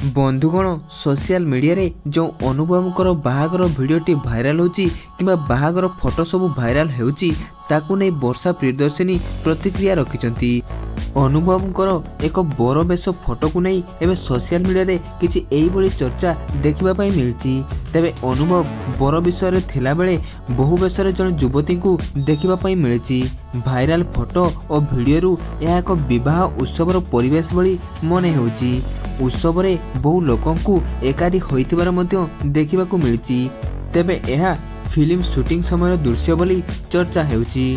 बंधुगण social media रे जो अनुभवकर बाहागर भिडियोटी भाइराल होची किंबा बाहागर फोटो सब भाइराल होची ताकू नहीं वर्षा प्रियदर्शिनी प्रतिक्रिया रखिचंती। अनुभवकर एक बर बेश फोटो को नहीं एवं सोशल मीडिया रे किछि एई भली चर्चा देखिबा पई मिलची। तबे अनुभव बर विषय रे थिला बेले बहु बेश रे जन युवती को देखिबा पई मिलची। भाइराल फोटो और वीडियो रु यह एक विवाह उत्सवर परिवेश भली मने होची। उत्सव रे बहु लोकन को एकाठी होइतिबार मध्य देखिबा को मिलची। तबे यह फिल्म शूटिंग समय दृश्य बोली चर्चा हेउची।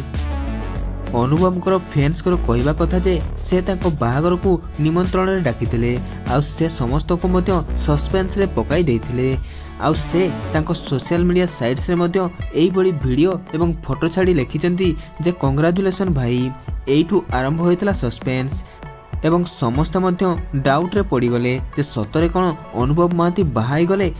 अनुभवकर फैंस को कहवा कथा जे से ताको बाहागर को निमंत्रण रे डाकिथिले आ से समस्त को मध्य सस्पेंस रे पकाई देथिले आ से ताको सोशल मीडिया साइट्स रे मध्य एई बड़ी वीडियो एवं फोटो छाड़ी लिखिचंती जे कांग्रेचुलेशन भाई। एइठू आरंभ होइतला सस्पेंस एवं समस्त मध्य डाउट रे पड़ी गले जे सतरे कोन अनुभव महांती बाहाई गले।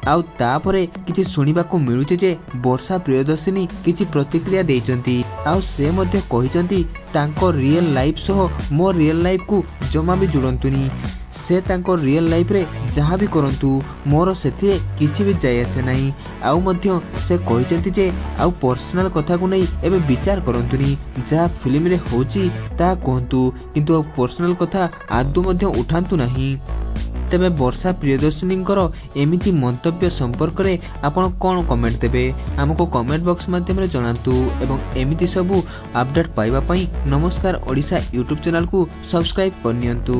आउ तापरे किछि सुनिबाको मिलुचे जे वर्षा प्रियदर्शिनी किछि प्रतिक्रिया देइचंती। आउ से मध्य कहिचंती तांको रियल लाइफ सह मो रियल लाइफ को जमा भी जुड़ंतुनी। से तांको रियल लाइफ रे जहाँ भी करंतु मोर सेथिए किछि भी जाय आसे नाही। आउ मध्य से कहिचंती जे आउ पर्सनल कथा को नहीं एबे विचार करंतुनी। जहाँ फिल्म रे होची ता कहंतु किंतु पर्सनल कथा आदु मध्य उठांतु नाही। तेबे वर्षा प्रियदर्शिनी एमिति मंतव्य संपर्क में आपण कौन कमेंट देबे हमको कमेंट बॉक्स माध्यम रे जणांतु एवं एमिति सबु अपडेट पाइबा पई नमस्कार ओडिशा यूट्यूब चैनल को सब्सक्राइब करनियंतु।